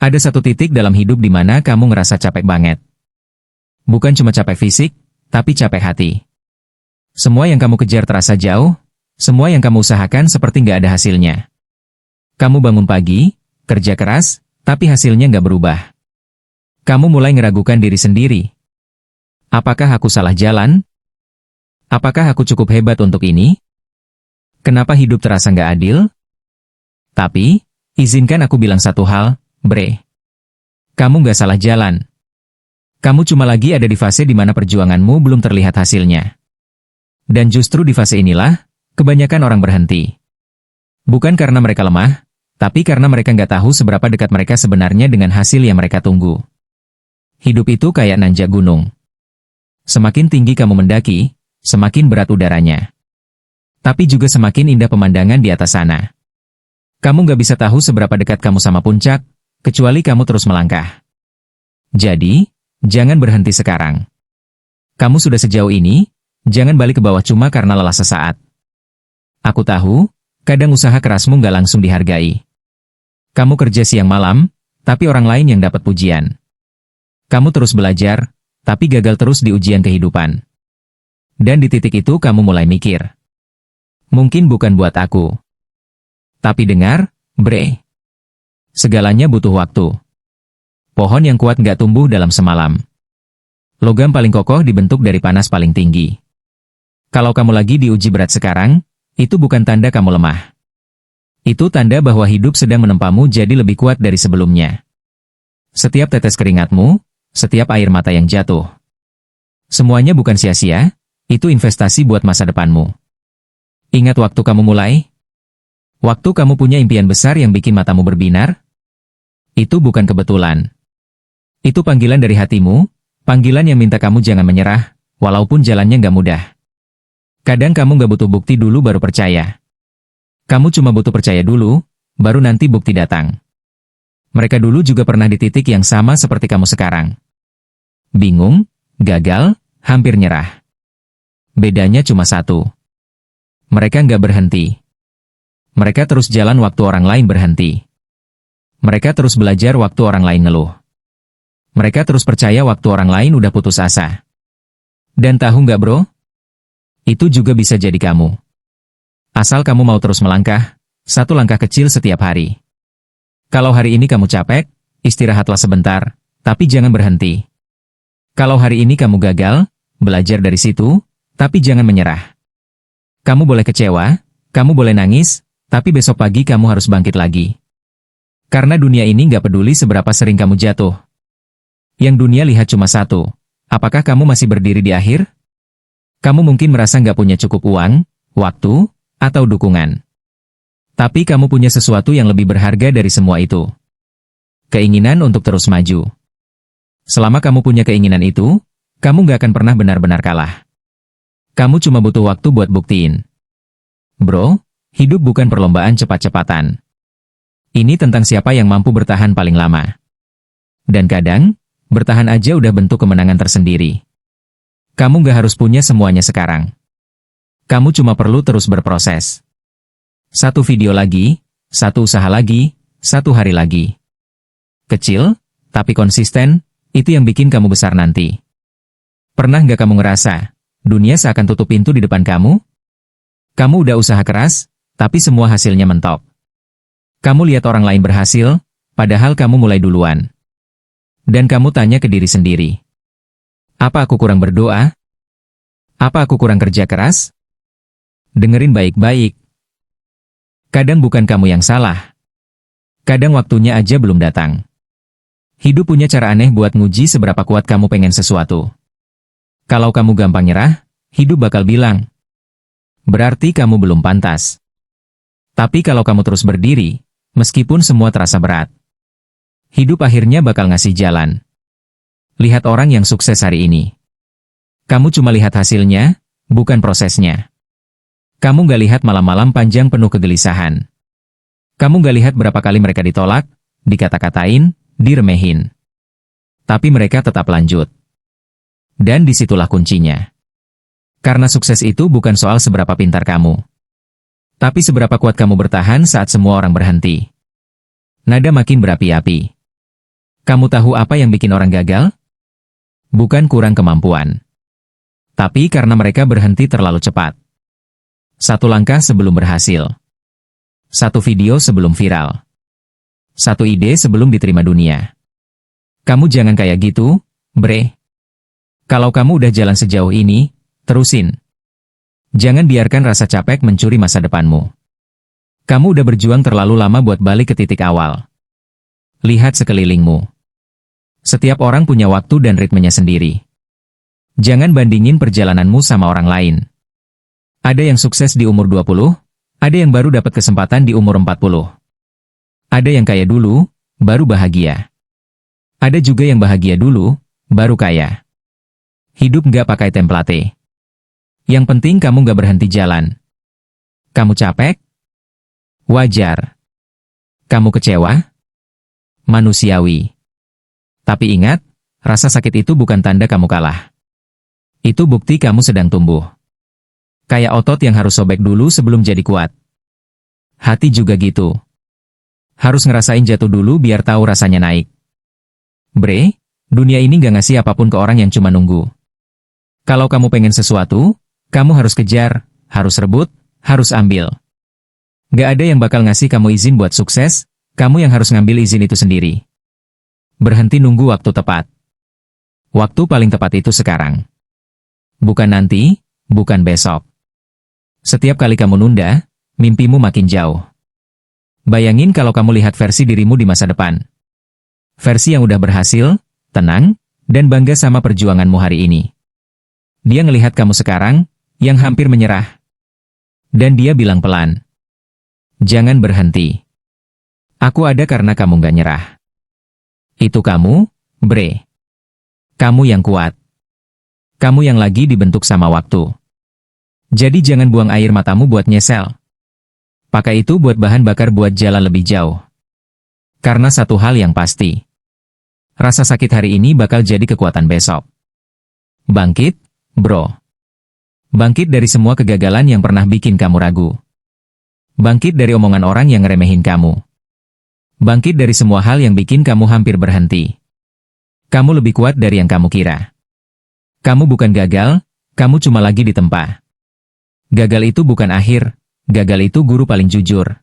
Ada satu titik dalam hidup di mana kamu ngerasa capek banget. Bukan cuma capek fisik, tapi capek hati. Semua yang kamu kejar terasa jauh, semua yang kamu usahakan seperti nggak ada hasilnya. Kamu bangun pagi, kerja keras, tapi hasilnya nggak berubah. Kamu mulai ngeragukan diri sendiri. Apakah aku salah jalan? Apakah aku cukup hebat untuk ini? Kenapa hidup terasa nggak adil? Tapi, izinkan aku bilang satu hal, Bre. Kamu nggak salah jalan. Kamu cuma lagi ada di fase di mana perjuanganmu belum terlihat hasilnya. Dan justru di fase inilah, kebanyakan orang berhenti. Bukan karena mereka lemah, tapi karena mereka nggak tahu seberapa dekat mereka sebenarnya dengan hasil yang mereka tunggu. Hidup itu kayak nanjak gunung. Semakin tinggi kamu mendaki, semakin berat udaranya. Tapi juga semakin indah pemandangan di atas sana. Kamu nggak bisa tahu seberapa dekat kamu sama puncak, kecuali kamu terus melangkah. Jadi, jangan berhenti sekarang. Kamu sudah sejauh ini, jangan balik ke bawah cuma karena lelah sesaat. Aku tahu, kadang usaha kerasmu nggak langsung dihargai. Kamu kerja siang malam, tapi orang lain yang dapat pujian. Kamu terus belajar, tapi gagal terus di ujian kehidupan. Dan di titik itu kamu mulai mikir. Mungkin bukan buat aku. Tapi dengar, Bre. Segalanya butuh waktu. Pohon yang kuat nggak tumbuh dalam semalam. Logam paling kokoh dibentuk dari panas paling tinggi. Kalau kamu lagi diuji berat sekarang, itu bukan tanda kamu lemah. Itu tanda bahwa hidup sedang menempamu jadi lebih kuat dari sebelumnya. Setiap tetes keringatmu, setiap air mata yang jatuh. Semuanya bukan sia-sia, itu investasi buat masa depanmu. Ingat waktu kamu mulai? Waktu kamu punya impian besar yang bikin matamu berbinar? Itu bukan kebetulan. Itu panggilan dari hatimu, panggilan yang minta kamu jangan menyerah, walaupun jalannya nggak mudah. Kadang kamu nggak butuh bukti dulu baru percaya. Kamu cuma butuh percaya dulu, baru nanti bukti datang. Mereka dulu juga pernah di titik yang sama seperti kamu sekarang. Bingung, gagal, hampir nyerah. Bedanya cuma satu. Mereka nggak berhenti. Mereka terus jalan waktu orang lain berhenti. Mereka terus belajar waktu orang lain ngeluh. Mereka terus percaya waktu orang lain udah putus asa. Dan tahu nggak bro? Itu juga bisa jadi kamu. Asal kamu mau terus melangkah, satu langkah kecil setiap hari. Kalau hari ini kamu capek, istirahatlah sebentar, tapi jangan berhenti. Kalau hari ini kamu gagal, belajar dari situ, tapi jangan menyerah. Kamu boleh kecewa, kamu boleh nangis, tapi besok pagi kamu harus bangkit lagi. Karena dunia ini nggak peduli seberapa sering kamu jatuh. Yang dunia lihat cuma satu, apakah kamu masih berdiri di akhir? Kamu mungkin merasa nggak punya cukup uang, waktu, atau dukungan. Tapi kamu punya sesuatu yang lebih berharga dari semua itu. Keinginan untuk terus maju. Selama kamu punya keinginan itu, kamu nggak akan pernah benar-benar kalah. Kamu cuma butuh waktu buat buktiin. Bro, hidup bukan perlombaan cepat-cepatan. Ini tentang siapa yang mampu bertahan paling lama. Dan kadang, bertahan aja udah bentuk kemenangan tersendiri. Kamu nggak harus punya semuanya sekarang. Kamu cuma perlu terus berproses. Satu video lagi, satu usaha lagi, satu hari lagi. Kecil, tapi konsisten, itu yang bikin kamu besar nanti. Pernah nggak kamu ngerasa, dunia seakan tutup pintu di depan kamu? Kamu udah usaha keras, tapi semua hasilnya mentok. Kamu lihat orang lain berhasil, padahal kamu mulai duluan. Dan kamu tanya ke diri sendiri. Apa aku kurang berdoa? Apa aku kurang kerja keras? Dengerin baik-baik. Kadang bukan kamu yang salah. Kadang waktunya aja belum datang. Hidup punya cara aneh buat nguji seberapa kuat kamu pengen sesuatu. Kalau kamu gampang nyerah, hidup bakal bilang, berarti kamu belum pantas. Tapi kalau kamu terus berdiri, meskipun semua terasa berat, hidup akhirnya bakal ngasih jalan. Lihat orang yang sukses hari ini. Kamu cuma lihat hasilnya, bukan prosesnya. Kamu nggak lihat malam-malam panjang penuh kegelisahan. Kamu nggak lihat berapa kali mereka ditolak, dikata-katain, diremehin. Tapi mereka tetap lanjut. Dan disitulah kuncinya. Karena sukses itu bukan soal seberapa pintar kamu. Tapi seberapa kuat kamu bertahan saat semua orang berhenti. Nada makin berapi-api. Kamu tahu apa yang bikin orang gagal? Bukan kurang kemampuan. Tapi karena mereka berhenti terlalu cepat. Satu langkah sebelum berhasil. Satu video sebelum viral. Satu ide sebelum diterima dunia. Kamu jangan kayak gitu, Bre. Kalau kamu udah jalan sejauh ini, terusin. Jangan biarkan rasa capek mencuri masa depanmu. Kamu udah berjuang terlalu lama buat balik ke titik awal. Lihat sekelilingmu. Setiap orang punya waktu dan ritmenya sendiri. Jangan bandingin perjalananmu sama orang lain. Ada yang sukses di umur 20, ada yang baru dapat kesempatan di umur 40. Ada yang kaya dulu, baru bahagia. Ada juga yang bahagia dulu, baru kaya. Hidup nggak pakai template. Yang penting kamu nggak berhenti jalan. Kamu capek? Wajar. Kamu kecewa? Manusiawi. Tapi ingat, rasa sakit itu bukan tanda kamu kalah. Itu bukti kamu sedang tumbuh. Kayak otot yang harus sobek dulu sebelum jadi kuat. Hati juga gitu. Harus ngerasain jatuh dulu biar tahu rasanya naik. Bre, dunia ini gak ngasih apapun ke orang yang cuma nunggu. Kalau kamu pengen sesuatu, kamu harus kejar, harus rebut, harus ambil. Gak ada yang bakal ngasih kamu izin buat sukses, kamu yang harus ngambil izin itu sendiri. Berhenti nunggu waktu tepat. Waktu paling tepat itu sekarang. Bukan nanti, bukan besok. Setiap kali kamu nunda, mimpimu makin jauh. Bayangin kalau kamu lihat versi dirimu di masa depan. Versi yang udah berhasil, tenang, dan bangga sama perjuanganmu hari ini. Dia ngelihat kamu sekarang, yang hampir menyerah. Dan dia bilang pelan. Jangan berhenti. Aku ada karena kamu gak nyerah. Itu kamu, Bre. Kamu yang kuat. Kamu yang lagi dibentuk sama waktu. Jadi jangan buang air matamu buat nyesel. Pakai itu buat bahan bakar buat jalan lebih jauh. Karena satu hal yang pasti. Rasa sakit hari ini bakal jadi kekuatan besok. Bangkit, bro. Bangkit dari semua kegagalan yang pernah bikin kamu ragu. Bangkit dari omongan orang yang ngeremehin kamu. Bangkit dari semua hal yang bikin kamu hampir berhenti. Kamu lebih kuat dari yang kamu kira. Kamu bukan gagal, kamu cuma lagi ditempa. Gagal itu bukan akhir, gagal itu guru paling jujur.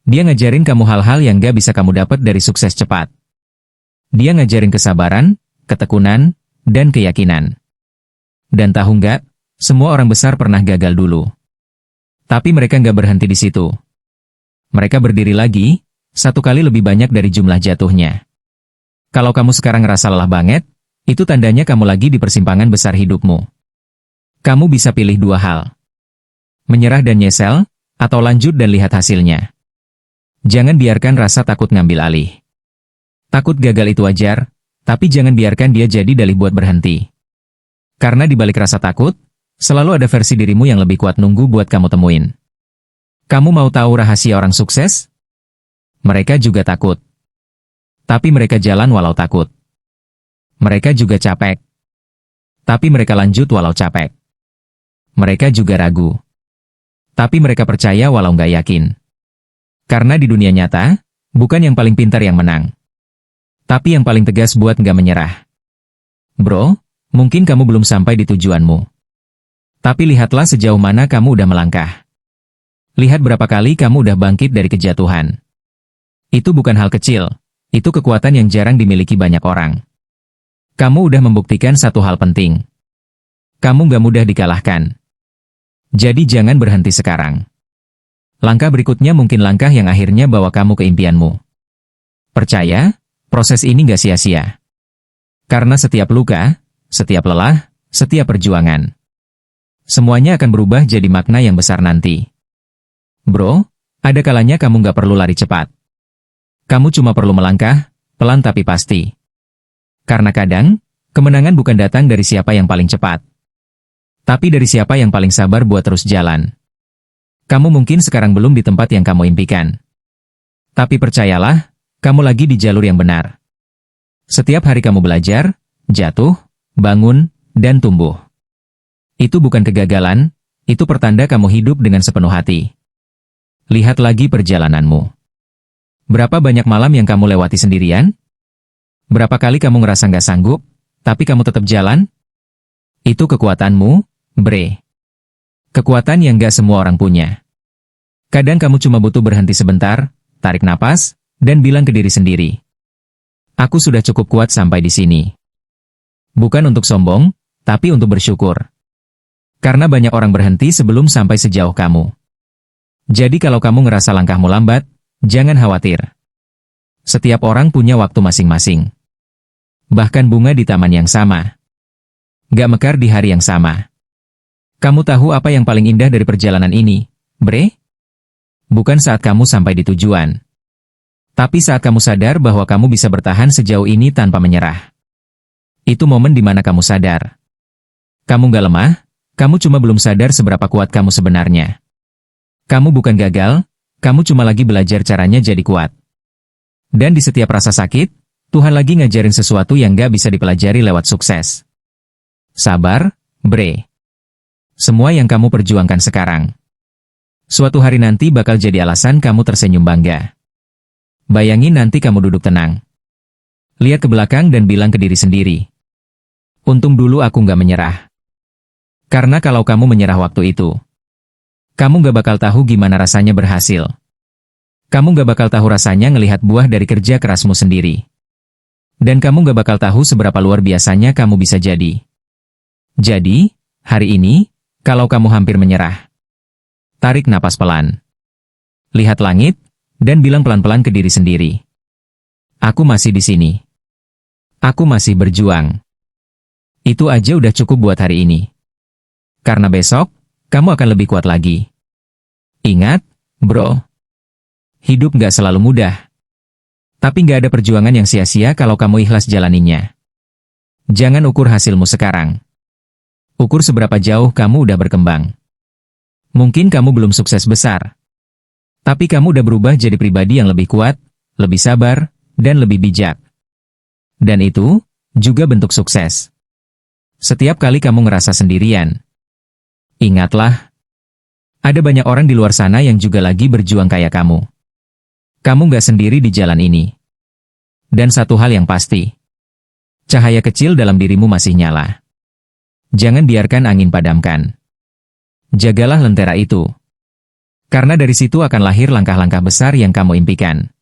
Dia ngajarin kamu hal-hal yang gak bisa kamu dapat dari sukses cepat. Dia ngajarin kesabaran, ketekunan, dan keyakinan. Dan tahu nggak, semua orang besar pernah gagal dulu. Tapi mereka nggak berhenti di situ. Mereka berdiri lagi, satu kali lebih banyak dari jumlah jatuhnya. Kalau kamu sekarang ngerasa lelah banget, itu tandanya kamu lagi di persimpangan besar hidupmu. Kamu bisa pilih dua hal. Menyerah dan nyesel, atau lanjut dan lihat hasilnya. Jangan biarkan rasa takut ngambil alih. Takut gagal itu wajar, tapi jangan biarkan dia jadi dalih buat berhenti. Karena di balik rasa takut, selalu ada versi dirimu yang lebih kuat nunggu buat kamu temuin. Kamu mau tahu rahasia orang sukses? Mereka juga takut. Tapi mereka jalan walau takut. Mereka juga capek. Tapi mereka lanjut walau capek. Mereka juga ragu. Tapi mereka percaya walau nggak yakin. Karena di dunia nyata, bukan yang paling pintar yang menang. Tapi yang paling tegas buat nggak menyerah. Bro, mungkin kamu belum sampai di tujuanmu. Tapi lihatlah sejauh mana kamu udah melangkah. Lihat berapa kali kamu udah bangkit dari kejatuhan. Itu bukan hal kecil, itu kekuatan yang jarang dimiliki banyak orang. Kamu udah membuktikan satu hal penting. Kamu gak mudah dikalahkan. Jadi jangan berhenti sekarang. Langkah berikutnya mungkin langkah yang akhirnya bawa kamu ke impianmu. Percaya, proses ini gak sia-sia. Karena setiap luka, setiap lelah, setiap perjuangan, semuanya akan berubah jadi makna yang besar nanti. Bro, ada kalanya kamu gak perlu lari cepat. Kamu cuma perlu melangkah, pelan tapi pasti. Karena kadang, kemenangan bukan datang dari siapa yang paling cepat. Tapi dari siapa yang paling sabar buat terus jalan. Kamu mungkin sekarang belum di tempat yang kamu impikan. Tapi percayalah, kamu lagi di jalur yang benar. Setiap hari kamu belajar, jatuh, bangun, dan tumbuh. Itu bukan kegagalan, itu pertanda kamu hidup dengan sepenuh hati. Lihat lagi perjalananmu. Berapa banyak malam yang kamu lewati sendirian? Berapa kali kamu ngerasa nggak sanggup, tapi kamu tetap jalan? Itu kekuatanmu, Bre. Kekuatan yang nggak semua orang punya. Kadang kamu cuma butuh berhenti sebentar, tarik napas, dan bilang ke diri sendiri. Aku sudah cukup kuat sampai di sini. Bukan untuk sombong, tapi untuk bersyukur. Karena banyak orang berhenti sebelum sampai sejauh kamu. Jadi kalau kamu ngerasa langkahmu lambat, jangan khawatir. Setiap orang punya waktu masing-masing. Bahkan bunga di taman yang sama. Gak mekar di hari yang sama. Kamu tahu apa yang paling indah dari perjalanan ini, Bre? Bukan saat kamu sampai di tujuan. Tapi saat kamu sadar bahwa kamu bisa bertahan sejauh ini tanpa menyerah. Itu momen di mana kamu sadar. Kamu gak lemah, kamu cuma belum sadar seberapa kuat kamu sebenarnya. Kamu bukan gagal, kamu cuma lagi belajar caranya jadi kuat. Dan di setiap rasa sakit, Tuhan lagi ngajarin sesuatu yang gak bisa dipelajari lewat sukses. Sabar, Bre. Semua yang kamu perjuangkan sekarang. Suatu hari nanti bakal jadi alasan kamu tersenyum bangga. Bayangin nanti kamu duduk tenang. Lihat ke belakang dan bilang ke diri sendiri. Untung dulu aku gak menyerah. Karena kalau kamu menyerah waktu itu, kamu gak bakal tahu gimana rasanya berhasil. Kamu gak bakal tahu rasanya ngelihat buah dari kerja kerasmu sendiri. Dan kamu gak bakal tahu seberapa luar biasanya kamu bisa jadi. Jadi, hari ini, kalau kamu hampir menyerah, tarik napas pelan. Lihat langit, dan bilang pelan-pelan ke diri sendiri. Aku masih di sini. Aku masih berjuang. Itu aja udah cukup buat hari ini. Karena besok, kamu akan lebih kuat lagi. Ingat, bro. Hidup gak selalu mudah. Tapi gak ada perjuangan yang sia-sia kalau kamu ikhlas jalaninnya. Jangan ukur hasilmu sekarang. Ukur seberapa jauh kamu udah berkembang. Mungkin kamu belum sukses besar. Tapi kamu udah berubah jadi pribadi yang lebih kuat, lebih sabar, dan lebih bijak. Dan itu juga bentuk sukses. Setiap kali kamu ngerasa sendirian, ingatlah, ada banyak orang di luar sana yang juga lagi berjuang kayak kamu. Kamu gak sendiri di jalan ini. Dan satu hal yang pasti, cahaya kecil dalam dirimu masih nyala. Jangan biarkan angin padamkan. Jagalah lentera itu. Karena dari situ akan lahir langkah-langkah besar yang kamu impikan.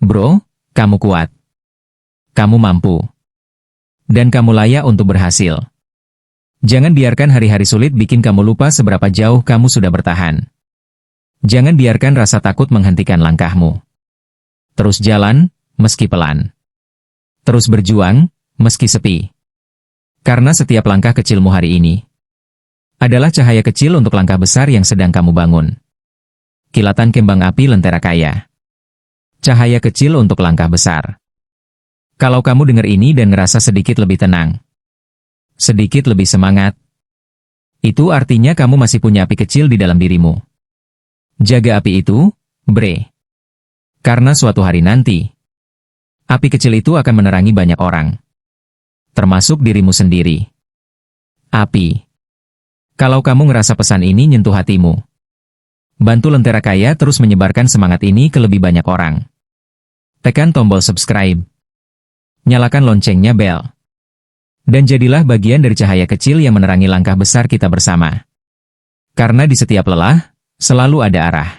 Bro, kamu kuat. Kamu mampu. Dan kamu layak untuk berhasil. Jangan biarkan hari-hari sulit bikin kamu lupa seberapa jauh kamu sudah bertahan. Jangan biarkan rasa takut menghentikan langkahmu. Terus jalan, meski pelan. Terus berjuang, meski sepi. Karena setiap langkah kecilmu hari ini adalah cahaya kecil untuk langkah besar yang sedang kamu bangun. Kilatan kembang api lentera kaya. Cahaya kecil untuk langkah besar. Kalau kamu dengar ini dan ngerasa sedikit lebih tenang, sedikit lebih semangat, itu artinya kamu masih punya api kecil di dalam dirimu. Jaga api itu, Bre. Karena suatu hari nanti, api kecil itu akan menerangi banyak orang. Termasuk dirimu sendiri. Api. Kalau kamu ngerasa pesan ini nyentuh hatimu, bantu Lentera Kaya terus menyebarkan semangat ini ke lebih banyak orang. Tekan tombol subscribe. Nyalakan loncengnya bel. Dan jadilah bagian dari cahaya kecil yang menerangi langkah besar kita bersama. Karena di setiap lelah, selalu ada arah.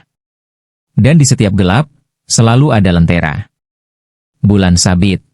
Dan di setiap gelap, selalu ada lentera. Bulan Sabit.